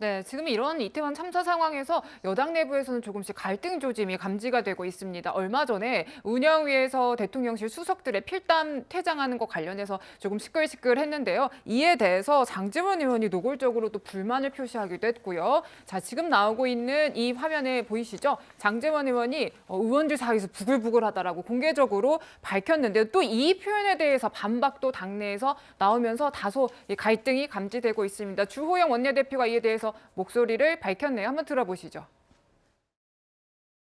네, 지금 이런 이태원 참사 상황에서 여당 내부에서는 조금씩 갈등 조짐이 감지가 되고 있습니다. 얼마 전에 운영위에서 대통령실 수석들의 필담 퇴장하는 것 관련해서 조금 시끌시끌했는데요. 이에 대해서 장제원 의원이 노골적으로 또 불만을 표시하기도 했고요. 자, 지금 나오고 있는 이 화면에 보이시죠? 장제원 의원이 의원들 사이에서 부글부글하다라고 공개적으로 밝혔는데요. 또 이 표현에 대해서 반박도 당내에서 나오면서 다소 갈등이 감지되고 있습니다. 주호영 원내대표가 이에 대해서 목소리를 밝혔네요. 한번 들어보시죠.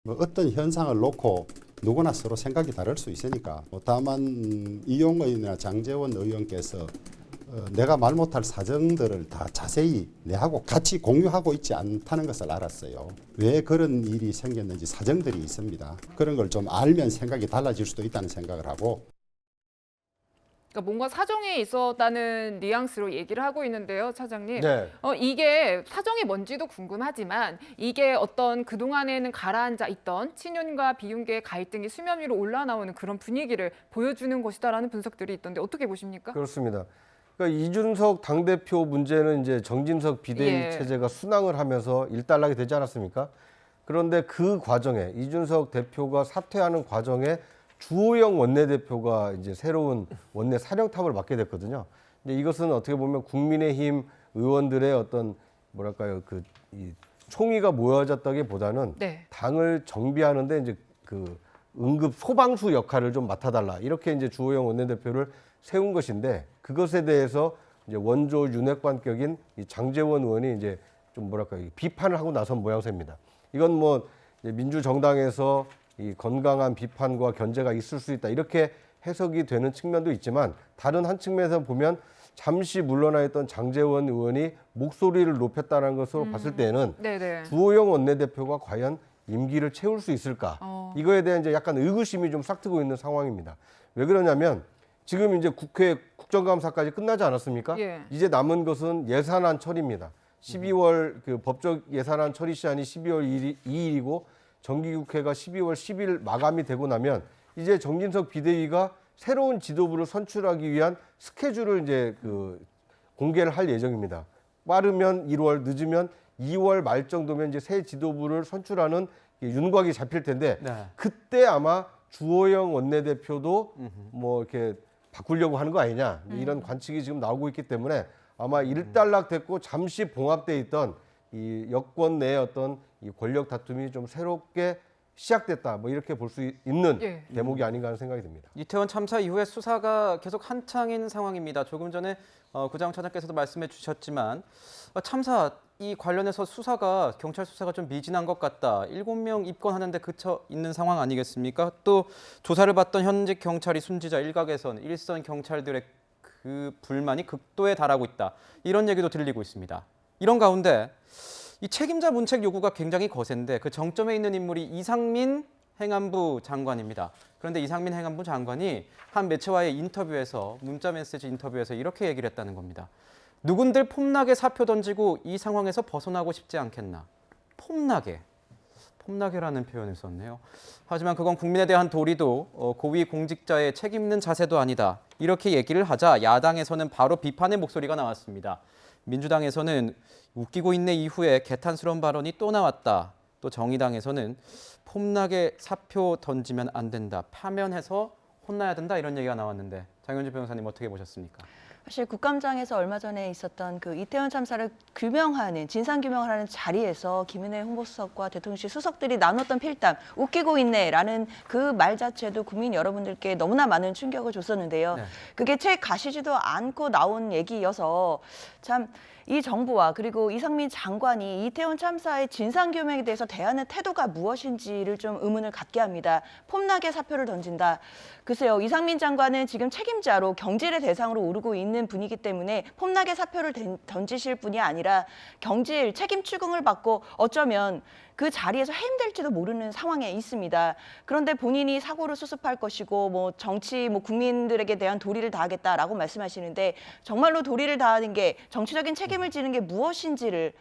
어떤 현상을 놓고 누구나 서로 생각이 다를 수 있으니까 다만 이용 의원이나 장제원 의원께서 내가 말 못할 사정들을 다 자세히 내하고 같이 공유하고 있지 않다는 것을 알았어요. 왜 그런 일이 생겼는지 사정들이 있습니다. 그런 걸 좀 알면 생각이 달라질 수도 있다는 생각을 하고 그러니까 뭔가 사정이 있었다는 뉘앙스로 얘기를 하고 있는데요, 차장님. 네. 이게 사정이 뭔지도 궁금하지만 이게 어떤 그동안에는 가라앉아 있던 친윤과 비윤계의 갈등이 수면 위로 올라나오는 그런 분위기를 보여주는 것이다라는 분석들이 있던데 어떻게 보십니까? 그렇습니다. 그러니까 이준석 당대표 문제는 이제 정진석 비대위 체제가 순항을 하면서 일단락이 되지 않았습니까? 그런데 그 과정에 이준석 대표가 사퇴하는 과정에 주호영 원내대표가 이제 새로운 원내 사령탑을 맡게 됐거든요. 근데 이것은 어떻게 보면 국민의힘 의원들의 어떤 뭐랄까요 이 총의가 모여졌다기보다는 네. 당을 정비하는데 이제 그 응급 소방수 역할을 좀 맡아달라 이렇게 이제 주호영 원내대표를 세운 것인데 그것에 대해서 이제 원조 윤핵관격인 이 장제원 의원이 이제 좀 뭐랄까요 비판을 하고 나선 모양새입니다. 이건 뭐 이제 민주정당에서 이 건강한 비판과 견제가 있을 수 있다 이렇게 해석이 되는 측면도 있지만 다른 한 측면에서 보면 잠시 물러나 있던 장제원 의원이 목소리를 높였다는 것으로 봤을 때에는 네네. 주호영 원내대표가 과연 임기를 채울 수 있을까 이거에 대한 이제 약간 의구심이 좀 싹트고 있는 상황입니다. 왜 그러냐면 지금 이제 국회 국정감사까지 끝나지 않았습니까? 예. 이제 남은 것은 예산안 처리입니다. 12월 그 법적 예산안 처리 시한이 12월 2일이고 정기국회가 12월 10일 마감이 되고 나면 이제 정진석 비대위가 새로운 지도부를 선출하기 위한 스케줄을 이제 공개를 할 예정입니다. 빠르면 1월, 늦으면 2월 말 정도면 이제 새 지도부를 선출하는 윤곽이 잡힐 텐데 네. 그때 아마 주호영 원내대표도 뭐 이렇게 바꾸려고 하는 거 아니냐 이런 관측이 지금 나오고 있기 때문에 아마 일단락됐고 잠시 봉합돼 있던 이 여권 내의 어떤 이 권력 다툼이 좀 새롭게 시작됐다 뭐 이렇게 볼 수 있는 대목이 아닌가 하는 생각이 듭니다. 이태원 참사 이후에 수사가 계속 한창인 상황입니다. 조금 전에 구장 차장께서도 말씀해 주셨지만 참사 이 관련해서 수사가 경찰 수사가 좀 미진한 것 같다. 7명 입건하는데 그쳐 있는 상황 아니겠습니까? 또 조사를 받던 현직 경찰이 순지자 일각에선 일선 경찰들의 그 불만이 극도에 달하고 있다. 이런 얘기도 들리고 있습니다. 이런 가운데 이 책임자 문책 요구가 굉장히 거센데 그 정점에 있는 인물이 이상민 행안부 장관입니다. 그런데 이상민 행안부 장관이 한 매체와의 인터뷰에서 문자 메시지 인터뷰에서 이렇게 얘기를 했다는 겁니다. 누군들 폼나게 사표 던지고 이 상황에서 벗어나고 싶지 않겠나. 폼나게. 폼나게라는 표현을 썼네요. 하지만 그건 국민에 대한 도리도 고위 공직자의 책임 있는 자세도 아니다. 이렇게 얘기를 하자 야당에서는 바로 비판의 목소리가 나왔습니다. 민주당에서는 웃기고 있네 이후에 개탄스러운 발언이 또 나왔다. 또 정의당에서는 폼나게 사표 던지면 안 된다. 파면해서 혼나야 된다. 이런 얘기가 나왔는데 장현주 변호사님 어떻게 보셨습니까? 사실 국감장에서 얼마 전에 있었던 그 이태원 참사를 규명하는 진상 규명을 하는 자리에서 김은혜 홍보수석과 대통령실 수석들이 나눴던 필담 웃기고 있네라는 그 말 자체도 국민 여러분들께 너무나 많은 충격을 줬었는데요. 네. 그게 채 가시지도 않고 나온 얘기여서 참 이 정부와 그리고 이상민 장관이 이태원 참사의 진상 규명에 대해서 대하는 태도가 무엇인지를 좀 의문을 갖게 합니다. 폼나게 사표를 던진다. 글쎄요, 이상민 장관은 지금 책임자로 경질의 대상으로 오르고 있는 분이기 때문에 폼나게 사표를 던지실 분이 아니라 경질, 책임 추궁을 받고 어쩌면 그 자리에서 해임될지도 모르는 상황에 있습니다. 그런데 본인이 사고를 수습할 것이고 뭐 정치, 뭐 국민들에게 대한 도리를 다하겠다라고 말씀하시는데 정말로 도리를 다하는 게 정치적인 책임을 지는 게 무엇인지를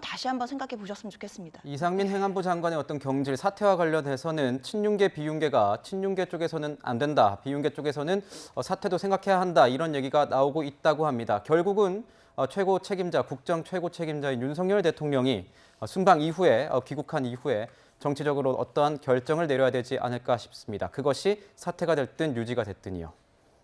다시 한번 생각해 보셨으면 좋겠습니다. 이상민 행안부 장관의 어떤 경질 사태와 관련해서는 친윤계 비윤계가 친윤계 쪽에서는 안 된다. 비윤계 쪽에서는 사태도 생각해야 한다. 이런 얘기가 나오고 있다고 합니다. 결국은 최고 책임자, 국정 최고 책임자인 윤석열 대통령이 순방 이후에 귀국한 이후에 정치적으로 어떠한 결정을 내려야 되지 않을까 싶습니다. 그것이 사퇴가 됐든 유지가 됐든이요.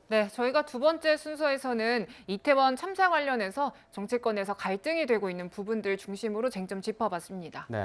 네, 저희가 두 번째 순서에서는 이태원 참사 관련해서 정치권에서 갈등이 되고 있는 부분들 중심으로 쟁점 짚어봤습니다. 네.